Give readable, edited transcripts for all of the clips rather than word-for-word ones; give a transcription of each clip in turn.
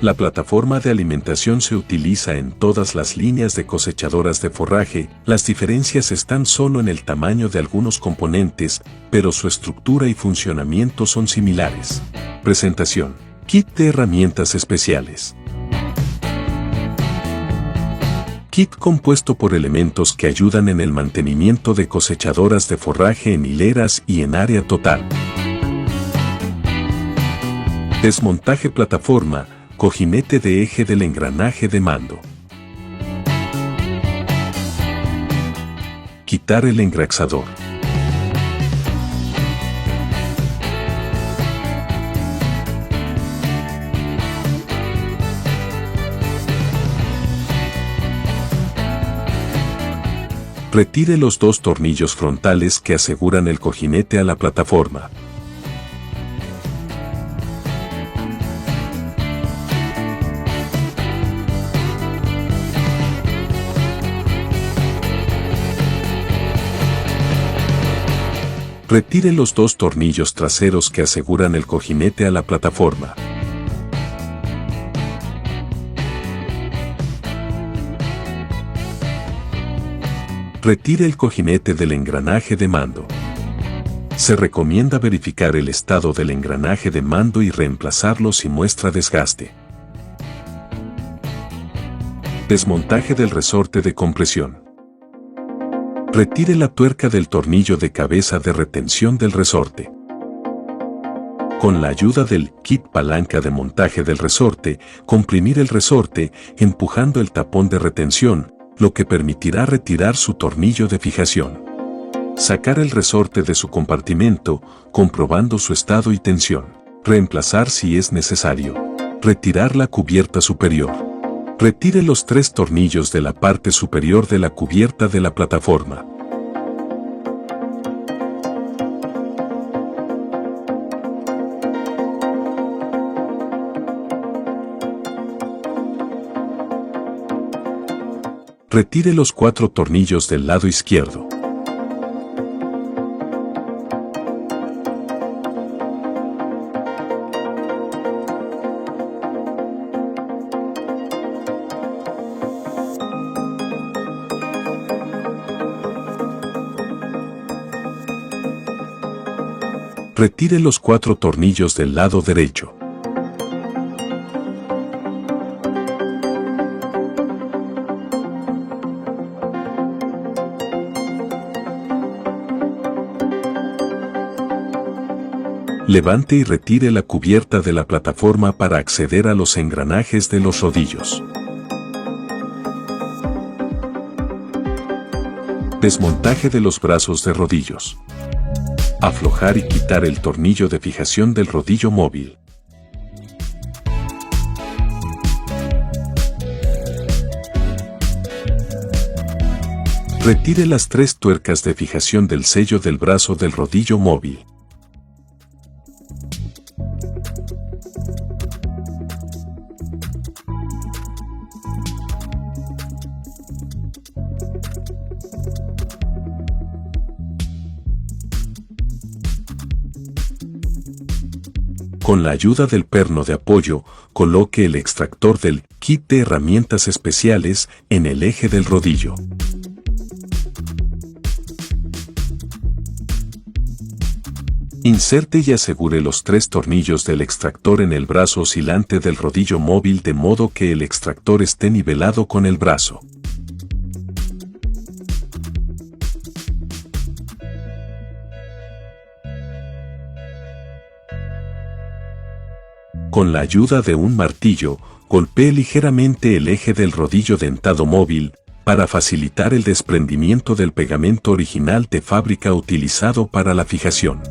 La plataforma de alimentación se utiliza en todas las líneas de cosechadoras de forraje, las diferencias están solo en el tamaño de algunos componentes, pero su estructura y funcionamiento son similares. Presentación. Kit de herramientas especiales. Kit compuesto por elementos que ayudan en el mantenimiento de cosechadoras de forraje en hileras y en área total. Desmontaje plataforma, cojinete de eje del engranaje de mando. Quitar el engraxador. Retire los 2 tornillos frontales que aseguran el cojinete a la plataforma. Retire los 2 tornillos traseros que aseguran el cojinete a la plataforma. Retire el cojinete del engranaje de mando. Se recomienda verificar el estado del engranaje de mando y reemplazarlo si muestra desgaste. Desmontaje del resorte de compresión. Retire la tuerca del tornillo de cabeza de retención del resorte. Con la ayuda del kit palanca de montaje del resorte, comprimir el resorte, empujando el tapón de retención, lo que permitirá retirar su tornillo de fijación. Sacar el resorte de su compartimento, comprobando su estado y tensión. Reemplazar si es necesario. Retirar la cubierta superior. Retire los 3 tornillos de la parte superior de la cubierta de la plataforma. Retire los 4 tornillos del lado izquierdo. Retire los 4 tornillos del lado derecho. Levante y retire la cubierta de la plataforma para acceder a los engranajes de los rodillos. Desmontaje de los brazos de rodillos. Aflojar y quitar el tornillo de fijación del rodillo móvil. Retire las 3 tuercas de fijación del sello del brazo del rodillo móvil. Con la ayuda del perno de apoyo, coloque el extractor del kit de herramientas especiales en el eje del rodillo. Inserte y asegure los 3 tornillos del extractor en el brazo oscilante del rodillo móvil de modo que el extractor esté nivelado con el brazo. Con la ayuda de un martillo, golpee ligeramente el eje del rodillo dentado móvil, para facilitar el desprendimiento del pegamento original de fábrica utilizado para la fijación.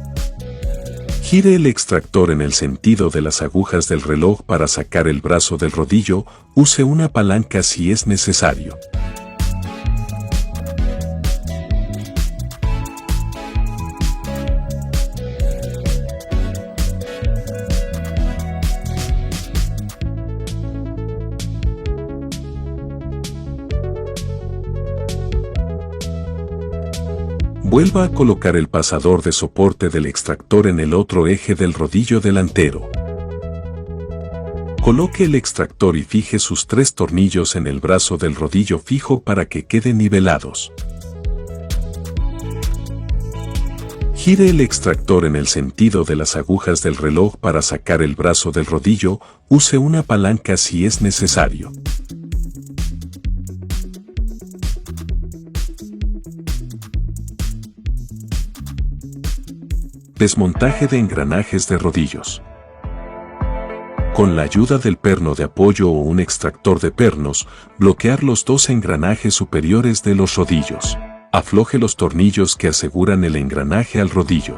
Gire el extractor en el sentido de las agujas del reloj para sacar el brazo del rodillo, use una palanca si es necesario. Vuelva a colocar el pasador de soporte del extractor en el otro eje del rodillo delantero. Coloque el extractor y fije sus 3 tornillos en el brazo del rodillo fijo para que queden nivelados. Gire el extractor en el sentido de las agujas del reloj para sacar el brazo del rodillo, use una palanca si es necesario. Desmontaje de engranajes de rodillos. Con la ayuda del perno de apoyo o un extractor de pernos, bloquear los 2 engranajes superiores de los rodillos. Afloje los tornillos que aseguran el engranaje al rodillo.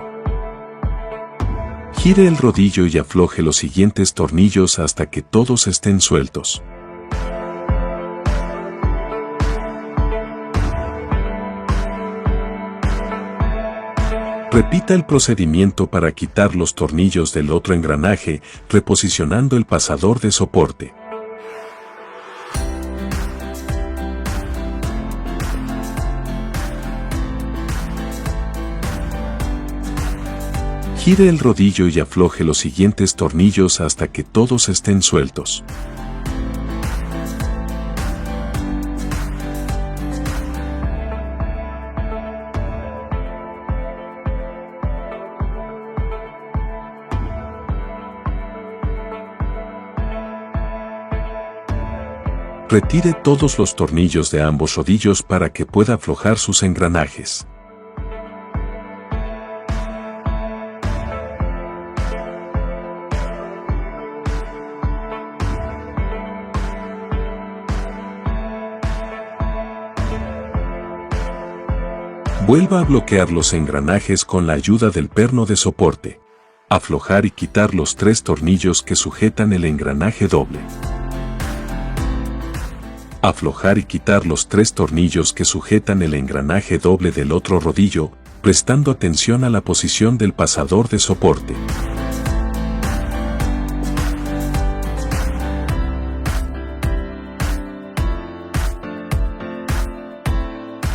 Gire el rodillo y afloje los siguientes tornillos hasta que todos estén sueltos. Repita el procedimiento para quitar los tornillos del otro engranaje, reposicionando el pasador de soporte. Gire el rodillo y afloje los siguientes tornillos hasta que todos estén sueltos. Retire todos los tornillos de ambos rodillos para que pueda aflojar sus engranajes. Vuelva a bloquear los engranajes con la ayuda del perno de soporte. Aflojar y quitar los 3 tornillos que sujetan el engranaje doble. Aflojar y quitar los 3 tornillos que sujetan el engranaje doble del otro rodillo, prestando atención a la posición del pasador de soporte.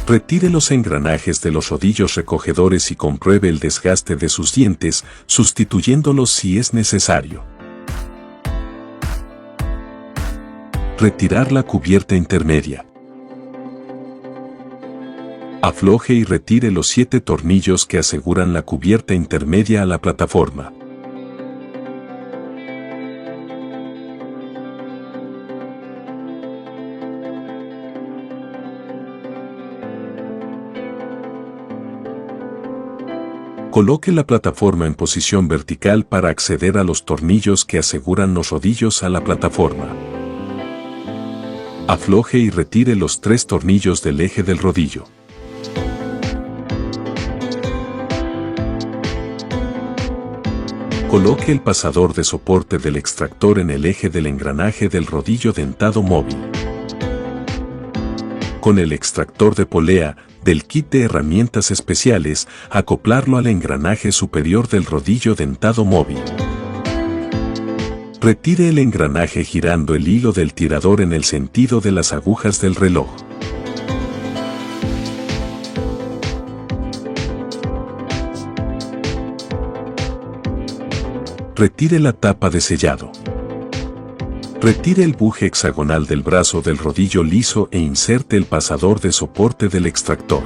Retire los engranajes de los rodillos recogedores y compruebe el desgaste de sus dientes, sustituyéndolos si es necesario. Retirar la cubierta intermedia. Afloje y retire los 7 tornillos que aseguran la cubierta intermedia a la plataforma. Coloque la plataforma en posición vertical para acceder a los tornillos que aseguran los rodillos a la plataforma. Afloje y retire los 3 tornillos del eje del rodillo. Coloque el pasador de soporte del extractor en el eje del engranaje del rodillo dentado móvil. Con el extractor de polea del kit de herramientas especiales, acoplarlo al engranaje superior del rodillo dentado móvil. Retire el engranaje girando el hilo del tirador en el sentido de las agujas del reloj. Retire la tapa de sellado. Retire el buje hexagonal del brazo del rodillo liso e inserte el pasador de soporte del extractor.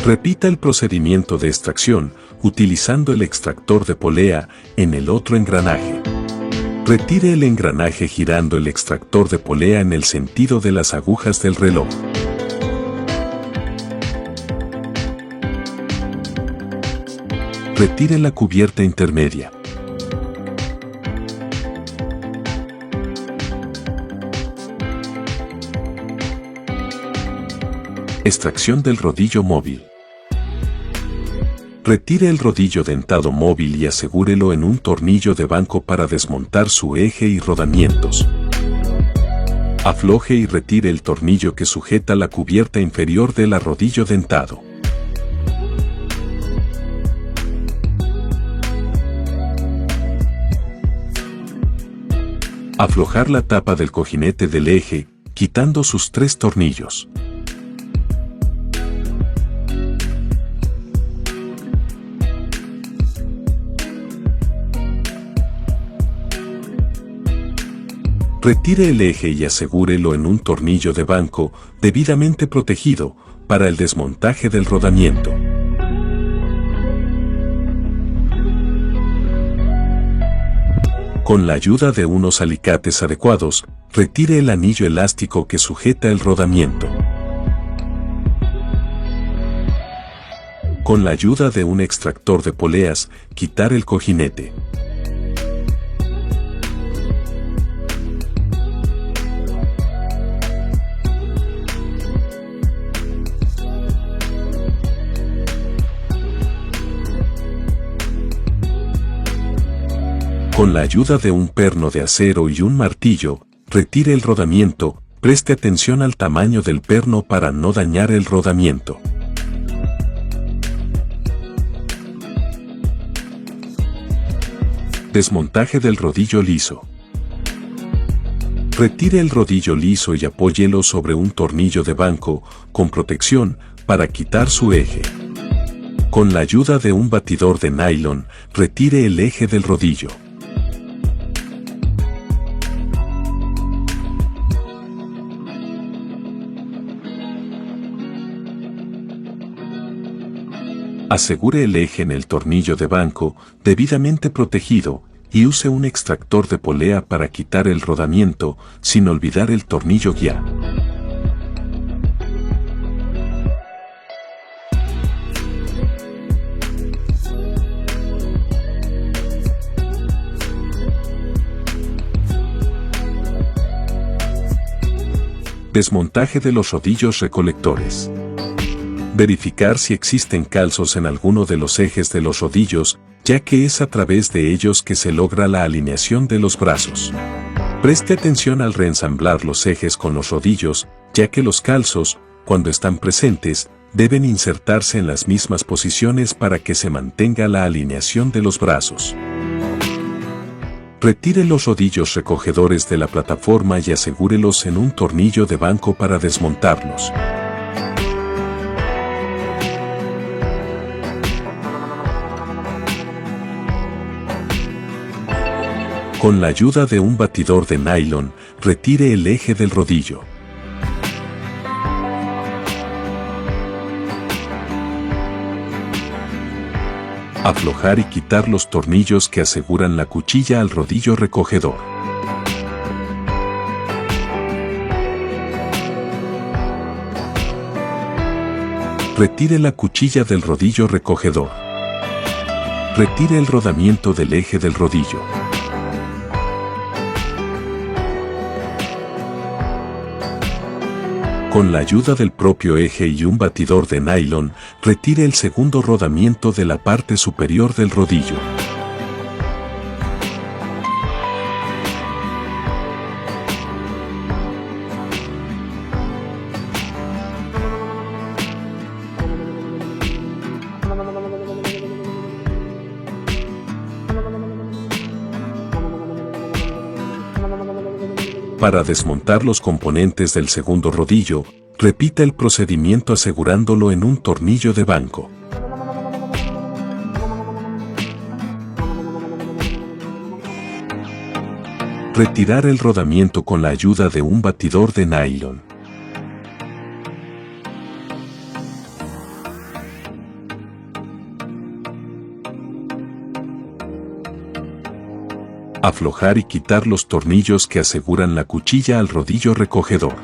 Repita el procedimiento de extracción, utilizando el extractor de polea en el otro engranaje. Retire el engranaje girando el extractor de polea en el sentido de las agujas del reloj. Retire la cubierta intermedia. Extracción del rodillo móvil. Retire el rodillo dentado móvil y asegúrelo en un tornillo de banco para desmontar su eje y rodamientos. Afloje y retire el tornillo que sujeta la cubierta inferior del rodillo dentado. Aflojar la tapa del cojinete del eje, quitando sus 3 tornillos. Retire el eje y asegúrelo en un tornillo de banco debidamente protegido para el desmontaje del rodamiento. Con la ayuda de unos alicates adecuados, retire el anillo elástico que sujeta el rodamiento. Con la ayuda de un extractor de poleas, quitar el cojinete. Con la ayuda de un perno de acero y un martillo, retire el rodamiento. Preste atención al tamaño del perno para no dañar el rodamiento. Desmontaje del rodillo liso. Retire el rodillo liso y apóyelo sobre un tornillo de banco con protección para quitar su eje. Con la ayuda de un batidor de nylon, retire el eje del rodillo. Asegure el eje en el tornillo de banco debidamente protegido y use un extractor de polea para quitar el rodamiento sin olvidar el tornillo guía. Desmontaje de los rodillos recolectores. Verificar si existen calzos en alguno de los ejes de los rodillos, ya que es a través de ellos que se logra la alineación de los brazos. Preste atención al reensamblar los ejes con los rodillos, ya que los calzos, cuando están presentes, deben insertarse en las mismas posiciones para que se mantenga la alineación de los brazos. Retire los rodillos recogedores de la plataforma y asegúrelos en un tornillo de banco para desmontarlos. Con la ayuda de un batidor de nylon, retire el eje del rodillo. Aflojar y quitar los tornillos que aseguran la cuchilla al rodillo recogedor. Retire la cuchilla del rodillo recogedor. Retire el rodamiento del eje del rodillo. Con la ayuda del propio eje y un batidor de nylon, retire el segundo rodamiento de la parte superior del rodillo. Para desmontar los componentes del segundo rodillo, repita el procedimiento asegurándolo en un tornillo de banco. Retirar el rodamiento con la ayuda de un batidor de nylon. Aflojar y quitar los tornillos que aseguran la cuchilla al rodillo recogedor.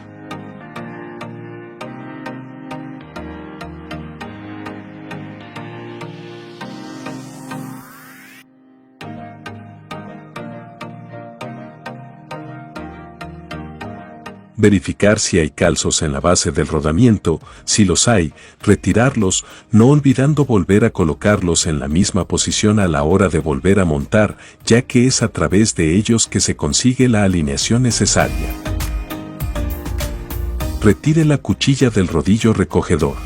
Verificar si hay calzos en la base del rodamiento, si los hay, retirarlos, no olvidando volver a colocarlos en la misma posición a la hora de volver a montar, ya que es a través de ellos que se consigue la alineación necesaria. Retire la cuchilla del rodillo recogedor.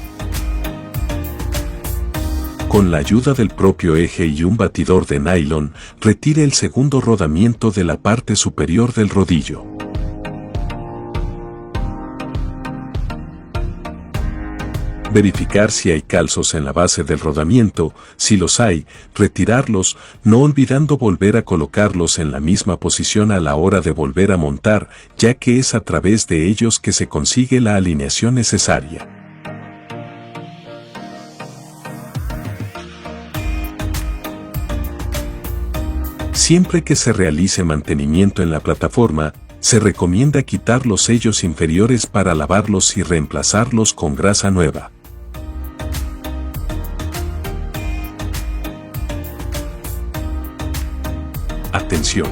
Con la ayuda del propio eje y un batidor de nylon, retire el segundo rodamiento de la parte superior del rodillo. Verificar si hay calzos en la base del rodamiento, si los hay, retirarlos, no olvidando volver a colocarlos en la misma posición a la hora de volver a montar, ya que es a través de ellos que se consigue la alineación necesaria. Siempre que se realice mantenimiento en la plataforma, se recomienda quitar los sellos inferiores para lavarlos y reemplazarlos con grasa nueva. Atención: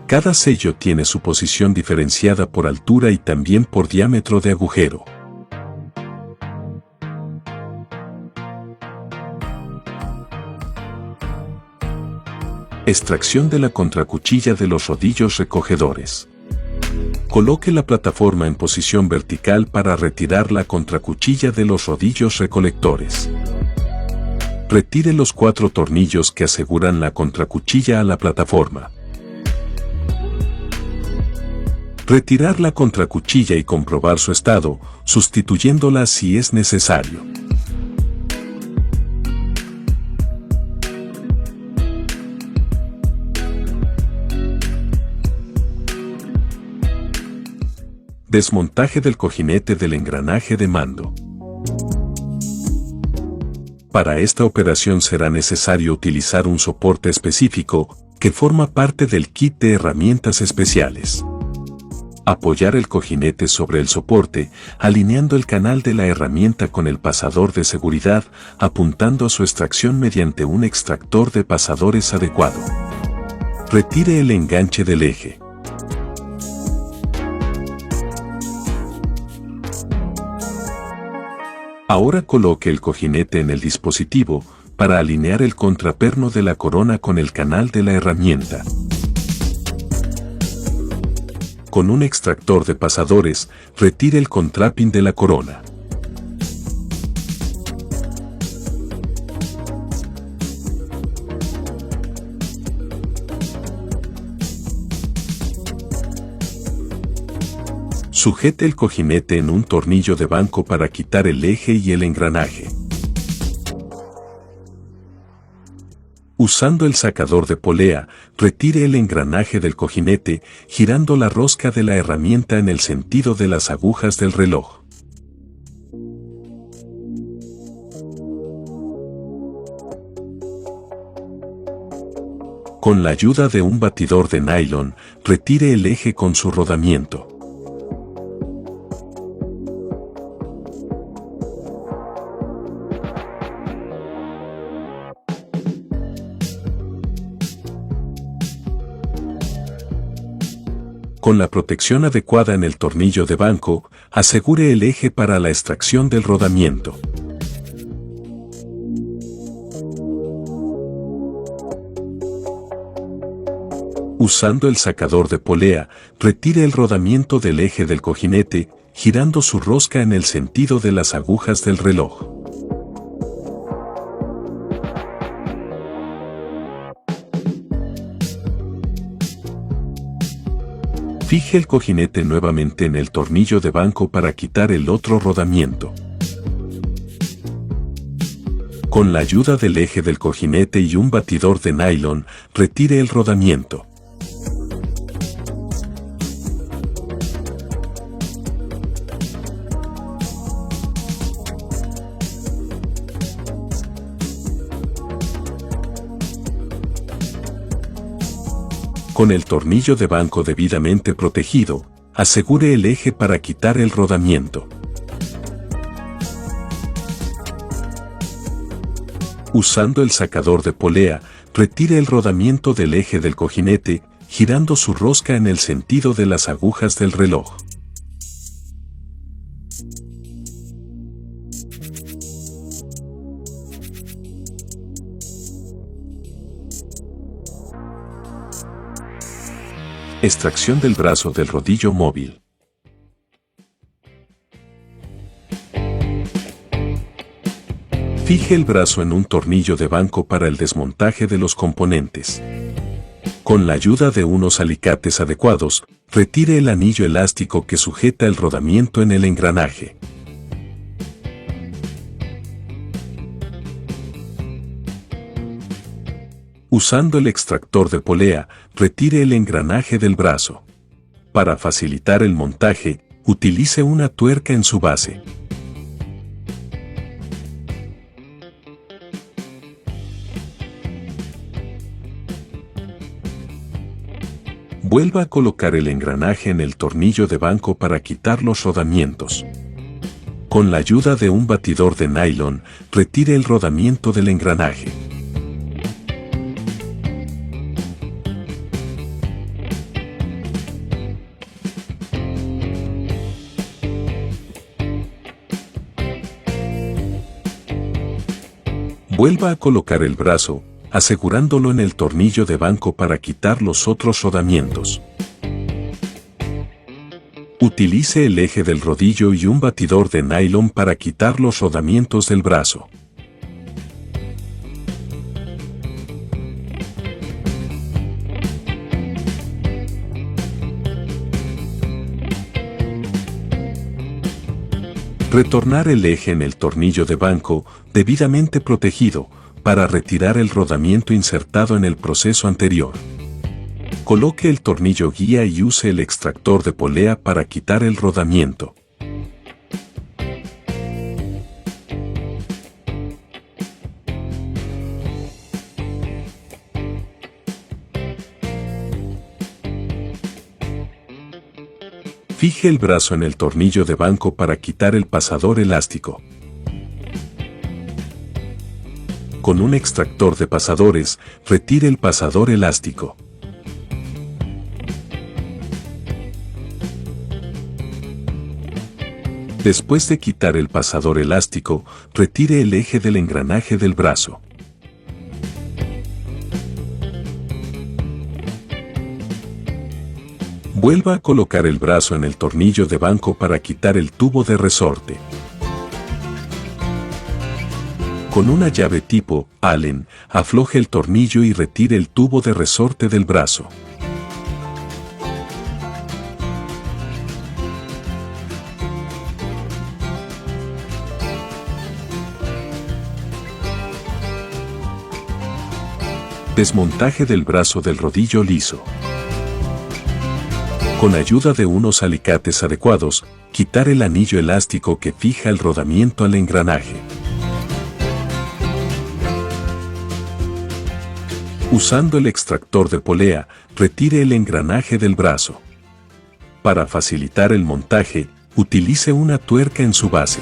cada sello tiene su posición diferenciada por altura y también por diámetro de agujero. Extracción de la contracuchilla de los rodillos recogedores. Coloque la plataforma en posición vertical para retirar la contracuchilla de los rodillos recolectores. Retire los 4 tornillos que aseguran la contracuchilla a la plataforma. Retirar la contracuchilla y comprobar su estado, sustituyéndola si es necesario. Desmontaje del cojinete del engranaje de mando. Para esta operación será necesario utilizar un soporte específico que forma parte del kit de herramientas especiales. Apoyar el cojinete sobre el soporte, alineando el canal de la herramienta con el pasador de seguridad, apuntando a su extracción mediante un extractor de pasadores adecuado. Retire el enganche del eje. Ahora coloque el cojinete en el dispositivo para alinear el contraperno de la corona con el canal de la herramienta. Con un extractor de pasadores, retire el contrapin de la corona. Sujete el cojinete en un tornillo de banco para quitar el eje y el engranaje. Usando el sacador de polea, retire el engranaje del cojinete, girando la rosca de la herramienta en el sentido de las agujas del reloj. Con la ayuda de un batidor de nylon, retire el eje con su rodamiento. Con la protección adecuada en el tornillo de banco, asegure el eje para la extracción del rodamiento. Usando el sacador de polea, retire el rodamiento del eje del cojinete, girando su rosca en el sentido de las agujas del reloj. Fije el cojinete nuevamente en el tornillo de banco para quitar el otro rodamiento. Con la ayuda del eje del cojinete y un batidor de nylon, retire el rodamiento. Con el tornillo de banco debidamente protegido, asegure el eje para quitar el rodamiento. Usando el sacador de polea, retire el rodamiento del eje del cojinete, girando su rosca en el sentido de las agujas del reloj. Extracción del brazo del rodillo móvil. Fije el brazo en un tornillo de banco para el desmontaje de los componentes. Con la ayuda de unos alicates adecuados, retire el anillo elástico que sujeta el rodamiento en el engranaje. Usando el extractor de polea, retire el engranaje del brazo. Para facilitar el montaje, utilice una tuerca en su base. Vuelva a colocar el engranaje en el tornillo de banco para quitar los rodamientos. Con la ayuda de un batidor de nylon, retire el rodamiento del engranaje. Vuelva a colocar el brazo, asegurándolo en el tornillo de banco para quitar los otros rodamientos. Utilice el eje del rodillo y un batidor de nylon para quitar los rodamientos del brazo. Retornar el eje en el tornillo de banco, debidamente protegido, para retirar el rodamiento insertado en el proceso anterior. Coloque el tornillo guía y use el extractor de polea para quitar el rodamiento. Fije el brazo en el tornillo de banco para quitar el pasador elástico. Con un extractor de pasadores, retire el pasador elástico. Después de quitar el pasador elástico, retire el eje del engranaje del brazo. Vuelva a colocar el brazo en el tornillo de banco para quitar el tubo de resorte. Con una llave tipo Allen, afloje el tornillo y retire el tubo de resorte del brazo. Desmontaje del brazo del rodillo liso. Con ayuda de unos alicates adecuados, quitar el anillo elástico que fija el rodamiento al engranaje. Usando el extractor de polea, retire el engranaje del brazo. Para facilitar el montaje, utilice una tuerca en su base.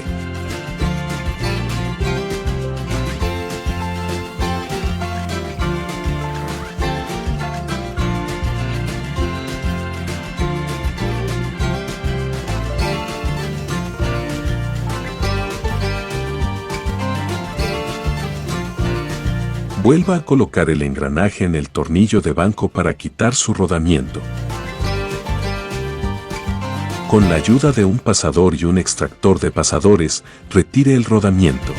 Vuelva a colocar el engranaje en el tornillo de banco para quitar su rodamiento. Con la ayuda de un pasador y un extractor de pasadores, retire el rodamiento.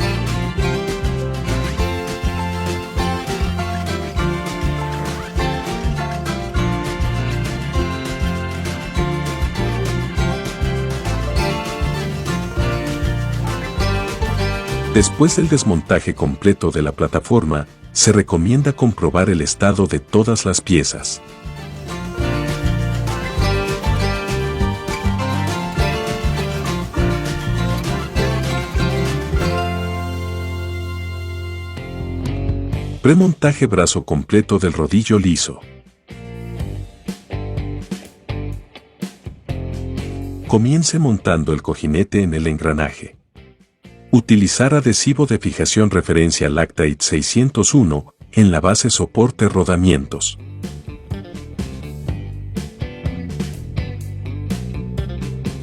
Después del desmontaje completo de la plataforma, se recomienda comprobar el estado de todas las piezas. Premontaje brazo completo del rodillo liso. Comience montando el cojinete en el engranaje. Utilizar adhesivo de fijación referencia Lactite 601 en la base soporte rodamientos.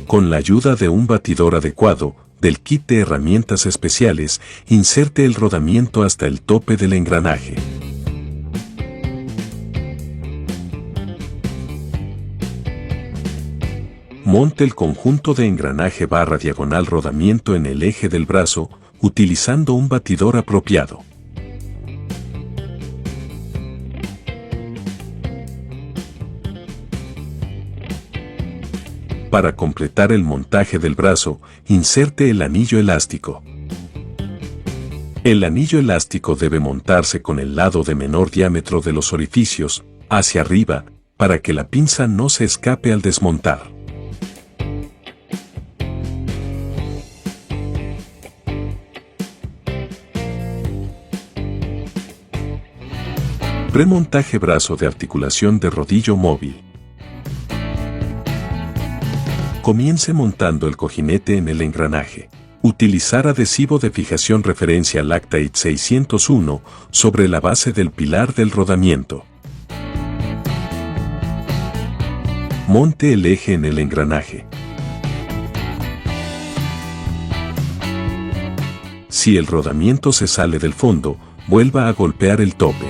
Con la ayuda de un batidor adecuado, del kit de herramientas especiales, inserte el rodamiento hasta el tope del engranaje. Monte el conjunto de engranaje barra diagonal rodamiento en el eje del brazo, utilizando un batidor apropiado. Para completar el montaje del brazo, inserte el anillo elástico. El anillo elástico debe montarse con el lado de menor diámetro de los orificios, hacia arriba, para que la pinza no se escape al desmontar. Premontaje brazo de articulación de rodillo móvil. Comience montando el cojinete en el engranaje. Utilizar adhesivo de fijación referencia Lactite 601 sobre la base del pilar del rodamiento. Monte el eje en el engranaje. Si el rodamiento se sale del fondo, vuelva a golpear el tope.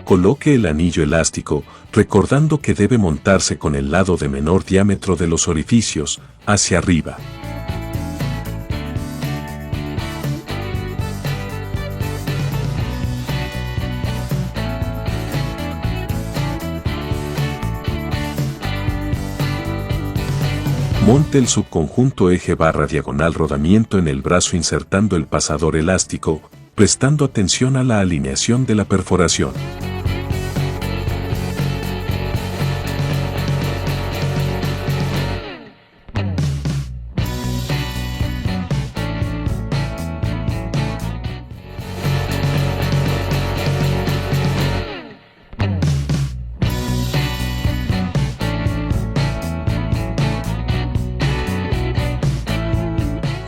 Coloque el anillo elástico, recordando que debe montarse con el lado de menor diámetro de los orificios, hacia arriba. Monte el subconjunto eje barra diagonal rodamiento en el brazo insertando el pasador elástico, prestando atención a la alineación de la perforación.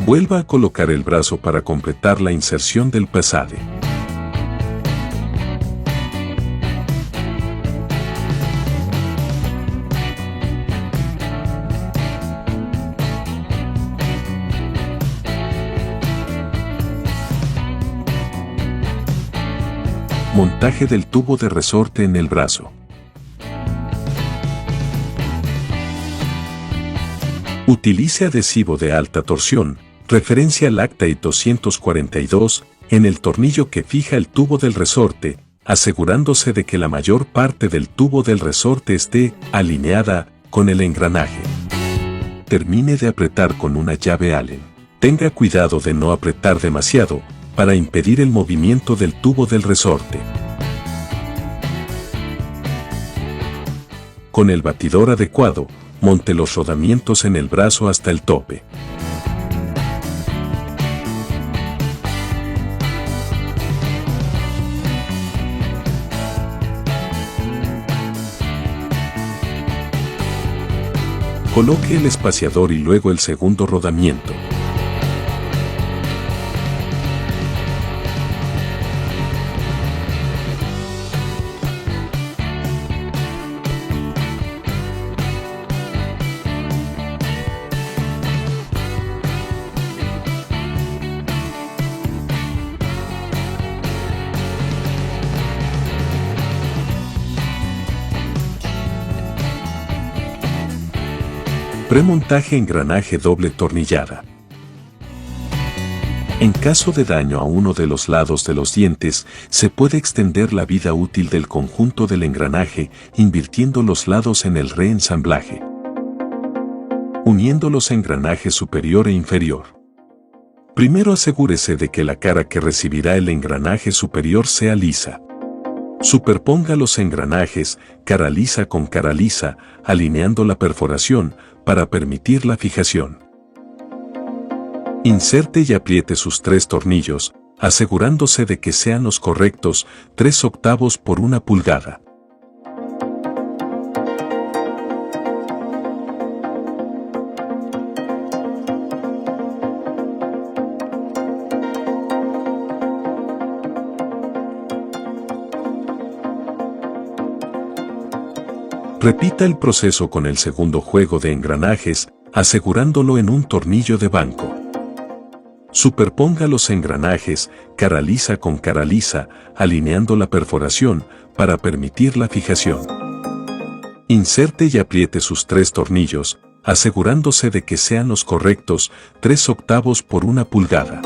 Vuelva a colocar el brazo para completar la inserción del pasade. Montaje del tubo de resorte en el brazo. Utilice adhesivo de alta torsión, referencia Lactite 242, en el tornillo que fija el tubo del resorte, asegurándose de que la mayor parte del tubo del resorte esté alineada con el engranaje. Termine de apretar con una llave Allen. Tenga cuidado de no apretar demasiado, para impedir el movimiento del tubo del resorte. Con el batidor adecuado, monte los rodamientos en el brazo hasta el tope. Coloque el espaciador y luego el segundo rodamiento. Premontaje engranaje doble tornillada. En caso de daño a uno de los lados de los dientes, se puede extender la vida útil del conjunto del engranaje invirtiendo los lados en el reensamblaje, uniendo los engranajes superior e inferior. Primero asegúrese de que la cara que recibirá el engranaje superior sea lisa. Superponga los engranajes, cara lisa con cara lisa, alineando la perforación, para permitir la fijación. Inserte y apriete sus 3 tornillos, asegurándose de que sean los correctos, 3/8 por 1 pulgada. Repita el proceso con el segundo juego de engranajes, asegurándolo en un tornillo de banco. Superponga los engranajes, cara lisa con cara lisa, alineando la perforación, para permitir la fijación. Inserte y apriete sus 3 tornillos, asegurándose de que sean los correctos, 3/8 por 1 pulgada.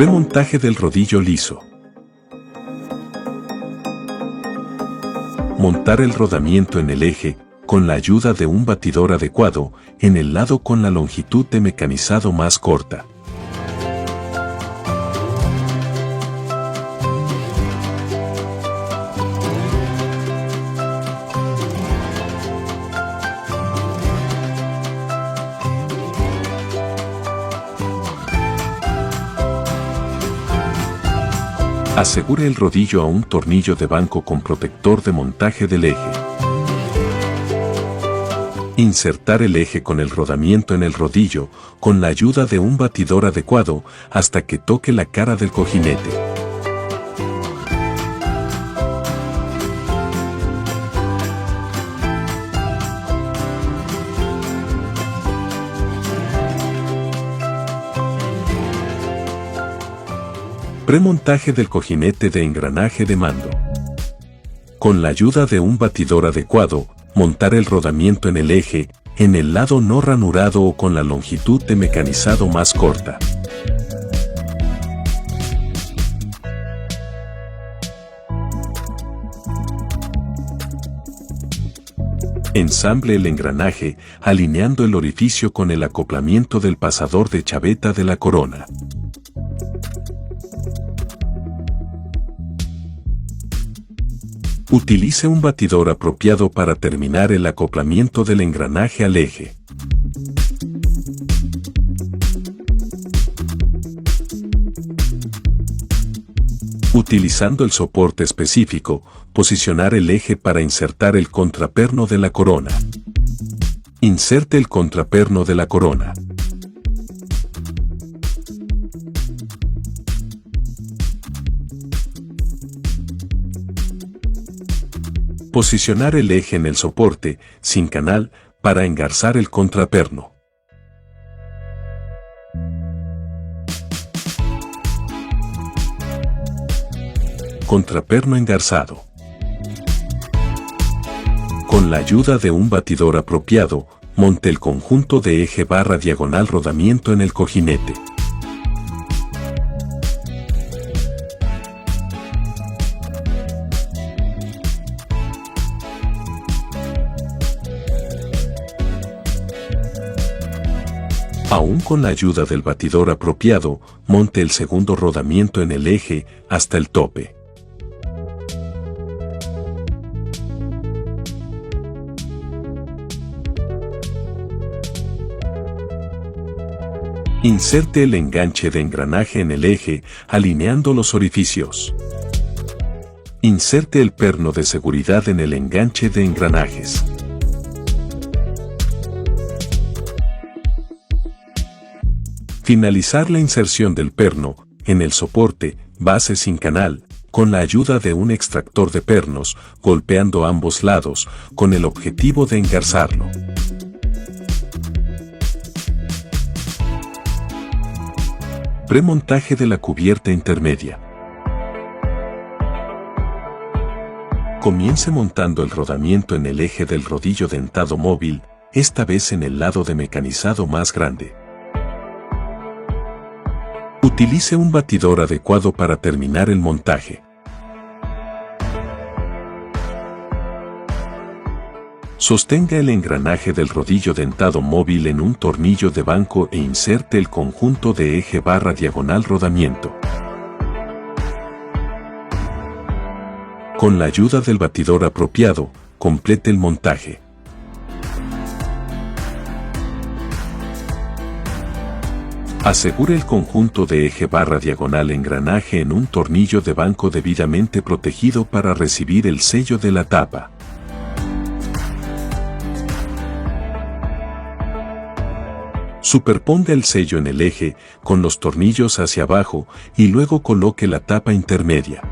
Premontaje del rodillo liso. Montar el rodamiento en el eje, con la ayuda de un batidor adecuado, en el lado con la longitud de mecanizado más corta. Asegure el rodillo a un tornillo de banco con protector de montaje del eje. Insertar el eje con el rodamiento en el rodillo, con la ayuda de un batidor adecuado, hasta que toque la cara del cojinete. Premontaje del cojinete de engranaje de mando. Con la ayuda de un batidor adecuado, montar el rodamiento en el eje, en el lado no ranurado o con la longitud de mecanizado más corta. Ensamble el engranaje, alineando el orificio con el acoplamiento del pasador de chaveta de la corona. Utilice un batidor apropiado para terminar el acoplamiento del engranaje al eje. Utilizando el soporte específico, posicionar el eje para insertar el contraperno de la corona. Inserte el contraperno de la corona. Posicionar el eje en el soporte, sin canal, para engarzar el contraperno. Contraperno engarzado. Con la ayuda de un batidor apropiado, monte el conjunto de eje barra diagonal rodamiento en el cojinete. Aún con la ayuda del batidor apropiado, monte el segundo rodamiento en el eje hasta el tope. Inserte el enganche de engranaje en el eje, alineando los orificios. Inserte el perno de seguridad en el enganche de engranajes. Finalizar la inserción del perno en el soporte, base sin canal, con la ayuda de un extractor de pernos, golpeando ambos lados, con el objetivo de engarzarlo. Premontaje de la cubierta intermedia. Comience montando el rodamiento en el eje del rodillo dentado móvil, esta vez en el lado de mecanizado más grande. Utilice un batidor adecuado para terminar el montaje. Sostenga el engranaje del rodillo dentado móvil en un tornillo de banco e inserte el conjunto de eje barra diagonal rodamiento. Con la ayuda del batidor apropiado, complete el montaje. Asegure el conjunto de eje barra diagonal engranaje en un tornillo de banco debidamente protegido para recibir el sello de la tapa. Superponga el sello en el eje con los tornillos hacia abajo y luego coloque la tapa intermedia.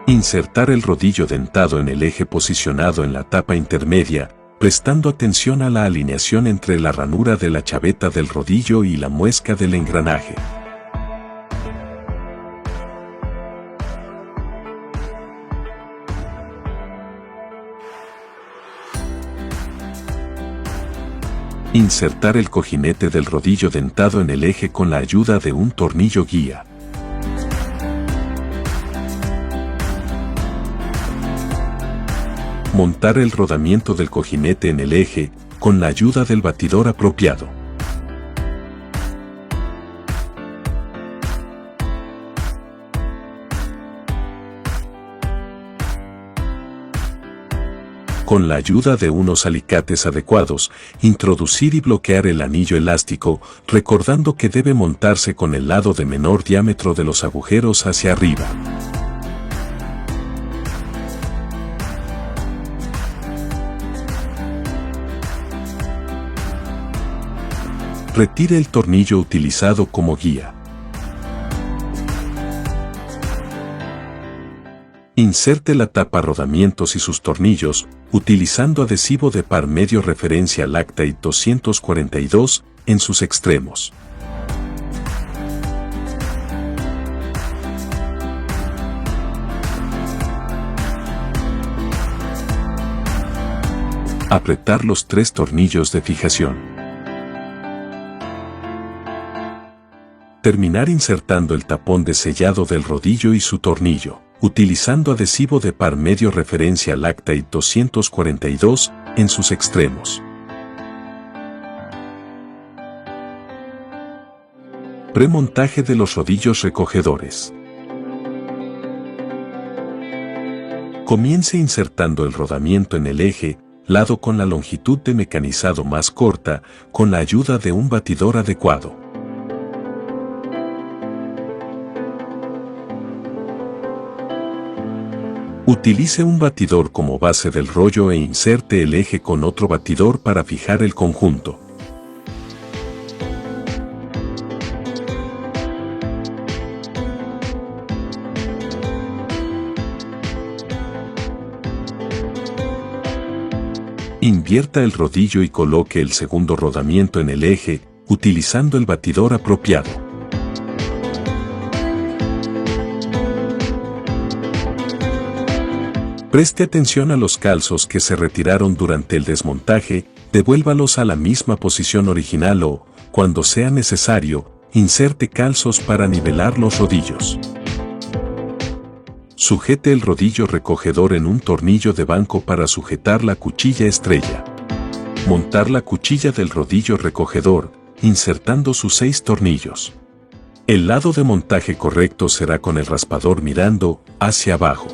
Insertar el rodillo dentado en el eje posicionado en la tapa intermedia, prestando atención a la alineación entre la ranura de la chaveta del rodillo y la muesca del engranaje. Insertar el cojinete del rodillo dentado en el eje con la ayuda de un tornillo guía. Montar el rodamiento del cojinete en el eje con la ayuda del batidor apropiado. Con la ayuda de unos alicates adecuados, introducir y bloquear el anillo elástico, recordando que debe montarse con el lado de menor diámetro de los agujeros hacia arriba. Retire el tornillo utilizado como guía. Inserte la tapa rodamientos y sus tornillos, utilizando adhesivo de par medio referencia Lactite 242 en sus extremos. Apretar los 3 tornillos de fijación. Terminar insertando el tapón de sellado del rodillo y su tornillo, utilizando adhesivo de par medio referencia Lactite 242 en sus extremos. Premontaje de los rodillos recogedores. Comience insertando el rodamiento en el eje, lado con la longitud de mecanizado más corta, con la ayuda de un batidor adecuado. Utilice un batidor como base del rollo e inserte el eje con otro batidor para fijar el conjunto. Invierta el rodillo y coloque el segundo rodamiento en el eje, utilizando el batidor apropiado. Preste atención a los calzos que se retiraron durante el desmontaje, devuélvalos a la misma posición original o, cuando sea necesario, inserte calzos para nivelar los rodillos. Sujete el rodillo recogedor en un tornillo de banco para sujetar la cuchilla estrella. Montar la cuchilla del rodillo recogedor, insertando sus 6 tornillos. El lado de montaje correcto será con el raspador mirando hacia abajo.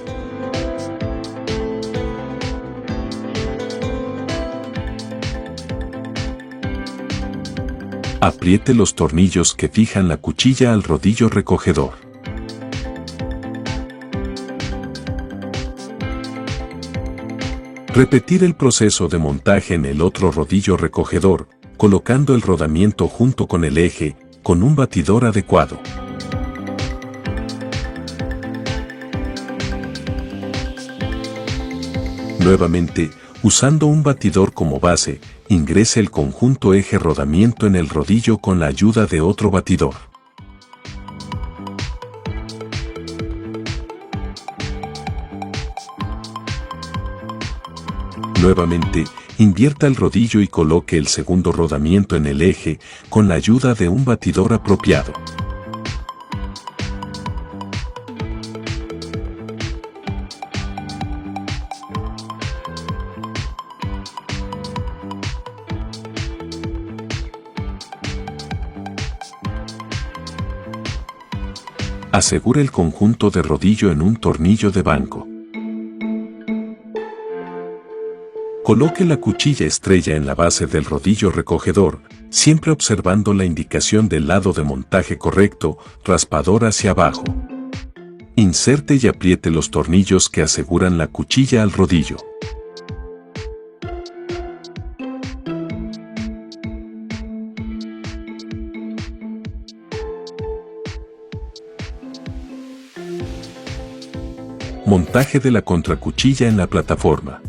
Apriete los tornillos que fijan la cuchilla al rodillo recogedor. Repetir el proceso de montaje en el otro rodillo recogedor, colocando el rodamiento junto con el eje, con un batidor adecuado. Nuevamente, usando un batidor como base, ingrese el conjunto eje rodamiento en el rodillo con la ayuda de otro batidor. Nuevamente, invierta el rodillo y coloque el segundo rodamiento en el eje con la ayuda de un batidor apropiado. Asegure el conjunto de rodillo en un tornillo de banco. Coloque la cuchilla estrella en la base del rodillo recogedor, siempre observando la indicación del lado de montaje correcto, raspador hacia abajo. Inserte y apriete los tornillos que aseguran la cuchilla al rodillo. Montaje de la contracuchilla en la plataforma.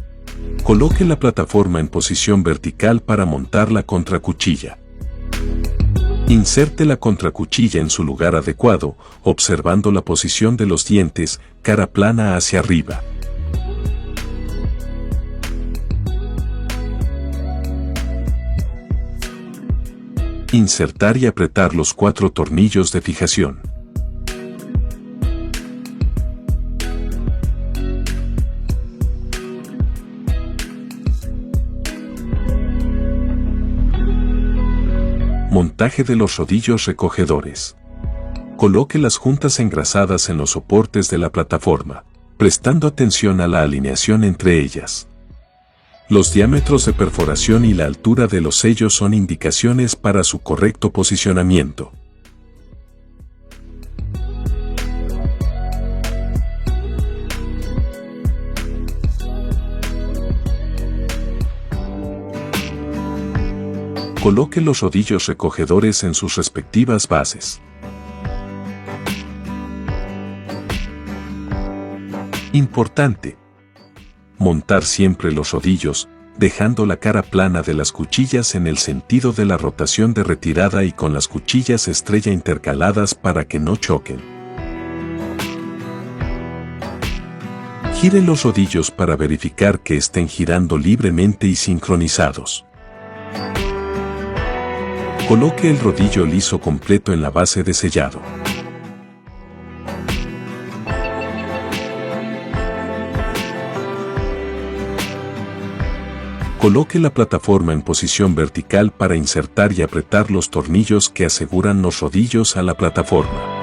Coloque la plataforma en posición vertical para montar la contracuchilla. Inserte la contracuchilla en su lugar adecuado, observando la posición de los dientes, cara plana hacia arriba. Insertar y apretar los 4 tornillos de fijación. Montaje de los rodillos recogedores. Coloque las juntas engrasadas en los soportes de la plataforma, prestando atención a la alineación entre ellas. Los diámetros de perforación y la altura de los sellos son indicaciones para su correcto posicionamiento. Coloque los rodillos recogedores en sus respectivas bases. Importante: montar siempre los rodillos, dejando la cara plana de las cuchillas en el sentido de la rotación de retirada y con las cuchillas estrella intercaladas para que no choquen. Gire los rodillos para verificar que estén girando libremente y sincronizados. Coloque el rodillo liso completo en la base de sellado. Coloque la plataforma en posición vertical para insertar y apretar los tornillos que aseguran los rodillos a la plataforma.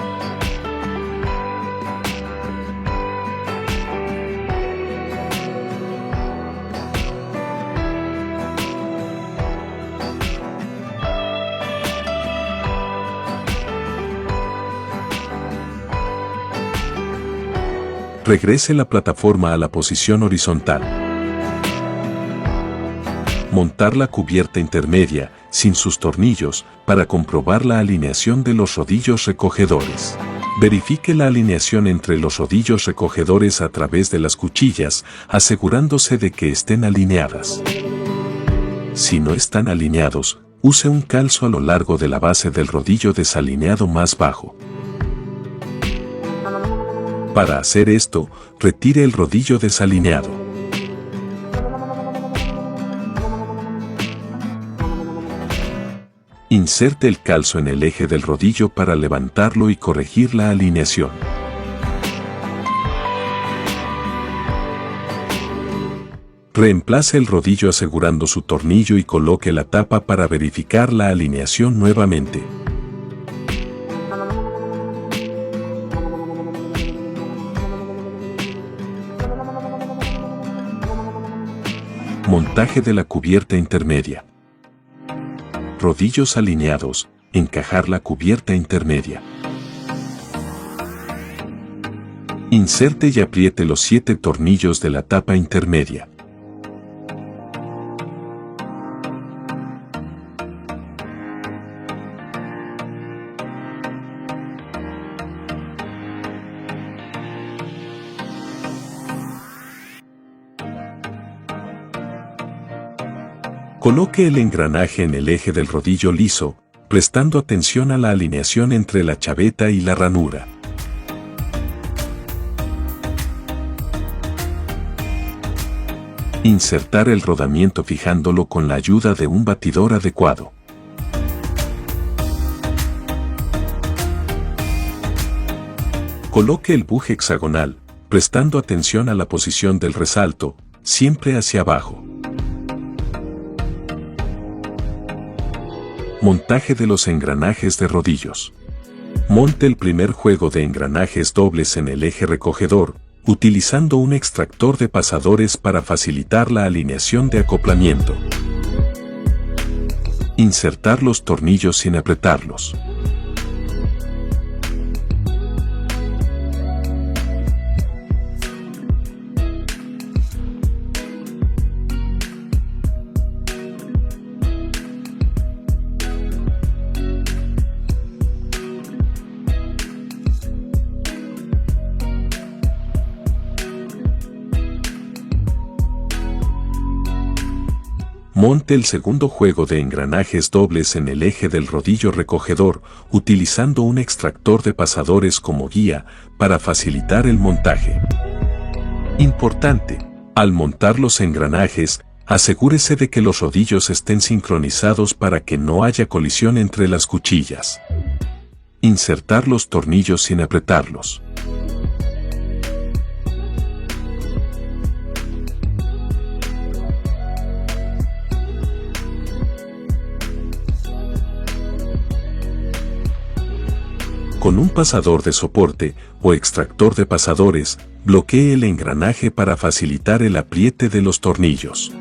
Regrese la plataforma a la posición horizontal. Montar la cubierta intermedia, sin sus tornillos, para comprobar la alineación de los rodillos recogedores. Verifique la alineación entre los rodillos recogedores a través de las cuchillas, asegurándose de que estén alineadas. Si no están alineados, use un calzo a lo largo de la base del rodillo desalineado más bajo. Para hacer esto, retire el rodillo desalineado. Inserte el calzo en el eje del rodillo para levantarlo y corregir la alineación. Reemplace el rodillo asegurando su tornillo y coloque la tapa para verificar la alineación nuevamente. Montaje de la cubierta intermedia. Rodillos alineados, encajar la cubierta intermedia. Inserte y apriete los 7 tornillos de la tapa intermedia. Coloque el engranaje en el eje del rodillo liso, prestando atención a la alineación entre la chaveta y la ranura. Insertar el rodamiento fijándolo con la ayuda de un batidor adecuado. Coloque el buje hexagonal, prestando atención a la posición del resalto, siempre hacia abajo. Montaje de los engranajes de rodillos. Monte el primer juego de engranajes dobles en el eje recogedor, utilizando un extractor de pasadores para facilitar la alineación de acoplamiento. Insertar los tornillos sin apretarlos. Monte el segundo juego de engranajes dobles en el eje del rodillo recogedor, utilizando un extractor de pasadores como guía para facilitar el montaje. Importante: al montar los engranajes, Asegúrese de que los rodillos estén sincronizados para que no haya colisión entre las cuchillas. Insertar los tornillos sin apretarlos. Con un pasador de soporte o extractor de pasadores, bloquee el engranaje para facilitar el apriete de los tornillos.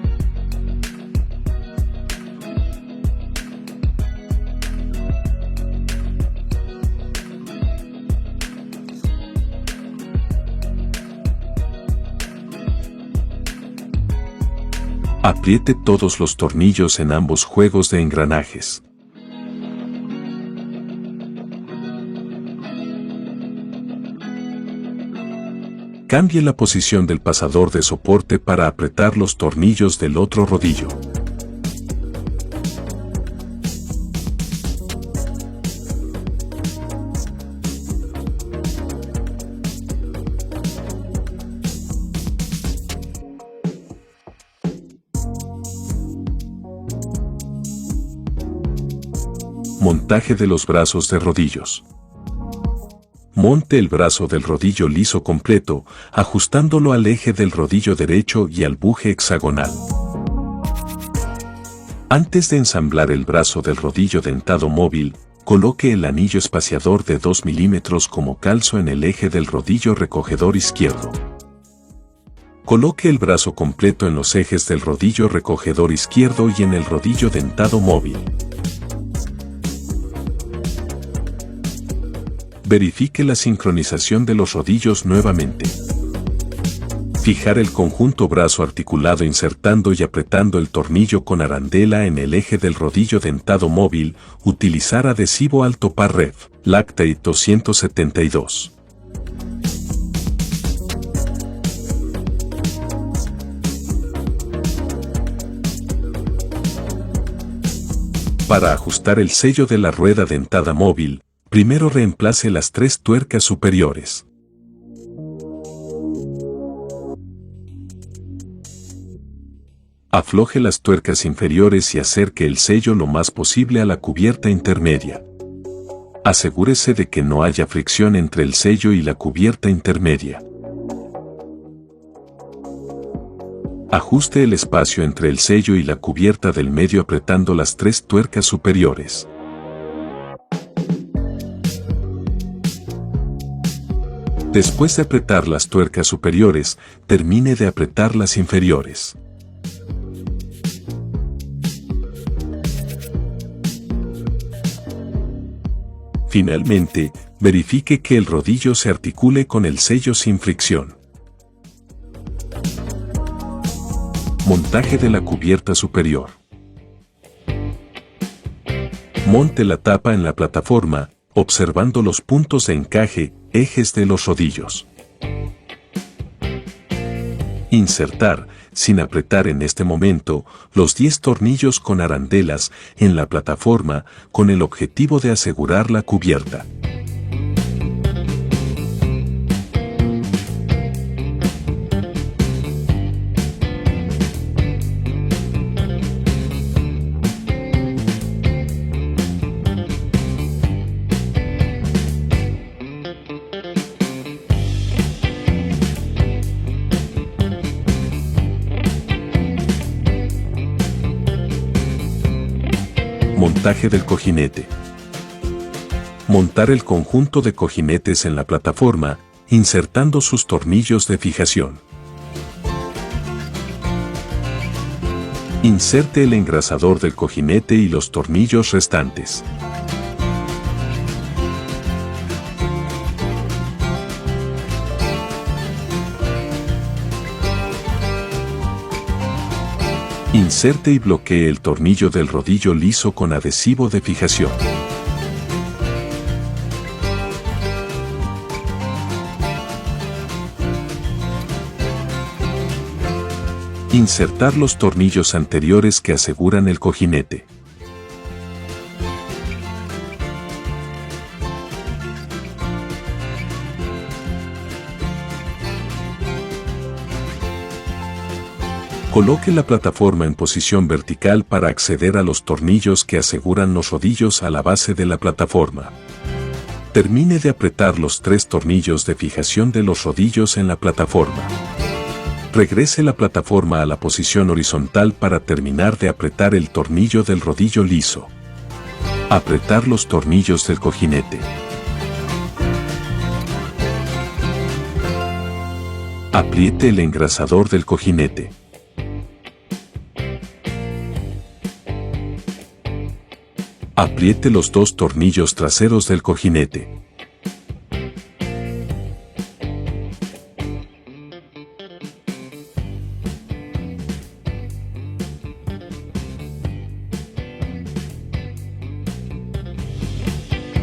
Apriete todos los tornillos en ambos juegos de engranajes. Cambie la posición del pasador de soporte para apretar los tornillos del otro rodillo. Montaje de los brazos de rodillos. Monte el brazo del rodillo liso completo, ajustándolo al eje del rodillo derecho y al buje hexagonal. Antes de ensamblar el brazo del rodillo dentado móvil, coloque el anillo espaciador de 2 milímetros como calzo en el eje del rodillo recogedor izquierdo. Coloque el brazo completo en los ejes del rodillo recogedor izquierdo y en el rodillo dentado móvil. Verifique la sincronización de los rodillos nuevamente. Fijar el conjunto brazo articulado insertando y apretando el tornillo con arandela en el eje del rodillo dentado móvil, utilizar adhesivo alto par ref, Lactate 272. Para ajustar el sello de la rueda dentada móvil, primero reemplace las 3 tuercas superiores. Afloje las tuercas inferiores y acerque el sello lo más posible a la cubierta intermedia. Asegúrese de que no haya fricción entre el sello y la cubierta intermedia. Ajuste el espacio entre el sello y la cubierta del medio apretando las 3 tuercas superiores. Después de apretar las tuercas superiores, termine de apretar las inferiores. Finalmente, verifique que el rodillo se articule con el sello sin fricción. Montaje de la cubierta superior. Monte la tapa en la plataforma, observando los puntos de encaje, ejes de los rodillos. Insertar, sin apretar en este momento, los 10 tornillos con arandelas en la plataforma con el objetivo de asegurar la cubierta. Montaje del cojinete. Montar el conjunto de cojinetes en la plataforma, insertando sus tornillos de fijación. Inserte el engrasador del cojinete y los tornillos restantes. Inserte y bloquee el tornillo del rodillo liso con adhesivo de fijación. Insertar los tornillos anteriores que aseguran el cojinete. Coloque la plataforma en posición vertical para acceder a los tornillos que aseguran los rodillos a la base de la plataforma. Termine de apretar los 3 tornillos de fijación de los rodillos en la plataforma. Regrese la plataforma a la posición horizontal para terminar de apretar el tornillo del rodillo liso. Apretar los tornillos del cojinete. Apriete el engrasador del cojinete. Apriete los 2 tornillos traseros del cojinete.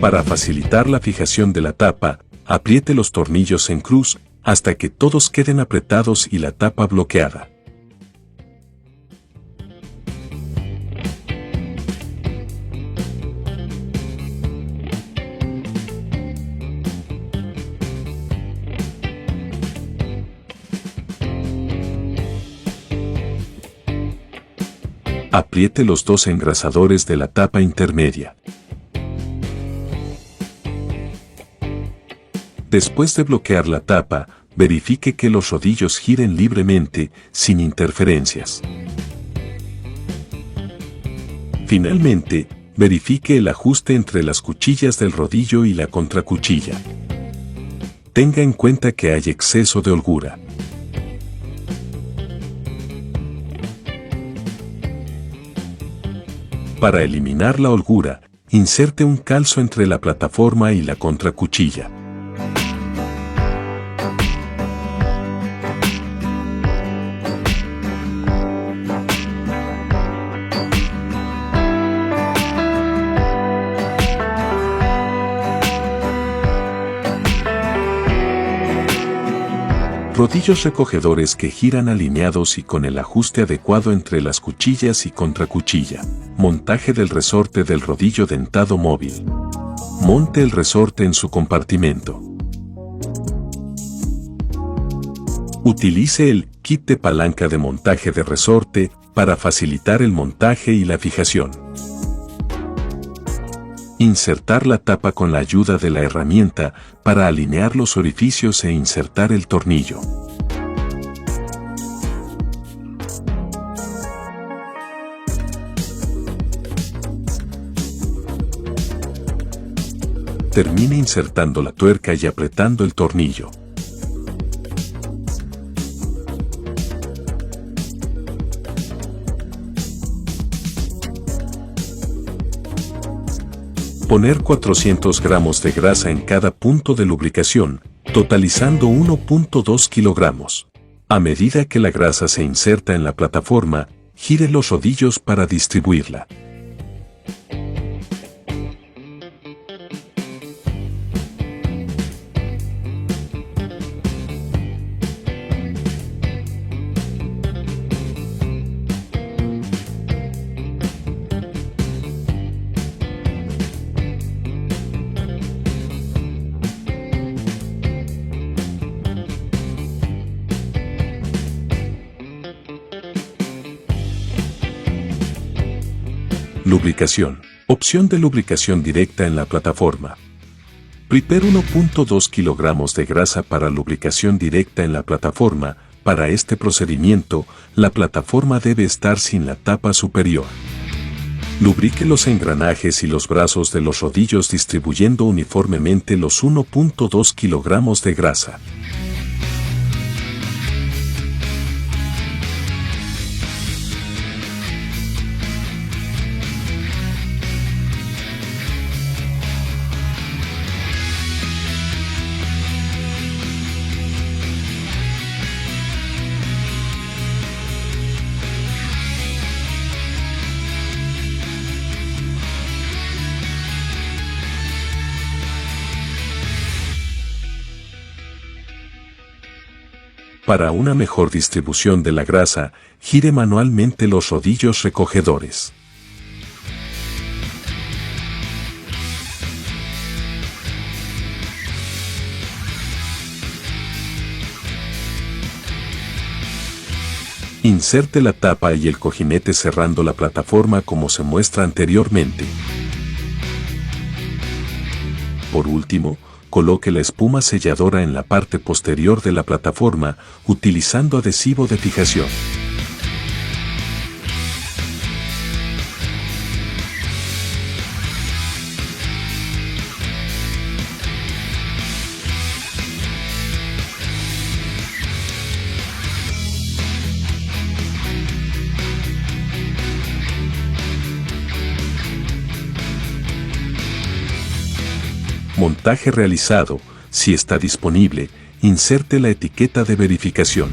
Para facilitar la fijación de la tapa, apriete los tornillos en cruz hasta que todos queden apretados y la tapa bloqueada. Apriete los 2 engrasadores de la tapa intermedia. Después de bloquear la tapa, verifique que los rodillos giren libremente, sin interferencias. Finalmente, verifique el ajuste entre las cuchillas del rodillo y la contracuchilla. Tenga en cuenta que hay exceso de holgura. Para eliminar la holgura, inserte un calzo entre la plataforma y la contracuchilla. Rodillos recogedores que giran alineados y con el ajuste adecuado entre las cuchillas y contracuchilla. Montaje del resorte del rodillo dentado móvil. Monte el resorte en su compartimento. Utilice el kit de palanca de montaje de resorte para facilitar el montaje y la fijación. Insertar la tapa con la ayuda de la herramienta para alinear los orificios e insertar el tornillo. Termine insertando la tuerca y apretando el tornillo. Poner 400 gramos de grasa en cada punto de lubricación, totalizando 1.2 kilogramos. A medida que la grasa se inserta en la plataforma, gire los rodillos para distribuirla. Lubricación. Opción de lubricación directa en la plataforma. Prepare 1.2 kilogramos de grasa para lubricación directa en la plataforma. Para este procedimiento, la plataforma debe estar sin la tapa superior. Lubrique los engranajes y los brazos de los rodillos distribuyendo uniformemente los 1.2 kilogramos de grasa. Para una mejor distribución de la grasa, gire manualmente los rodillos recogedores. Inserte la tapa y el cojinete cerrando la plataforma como se muestra anteriormente. Por último, coloque la espuma selladora en la parte posterior de la plataforma utilizando adhesivo de fijación. Montaje realizado. Si está disponible, inserte la etiqueta de verificación.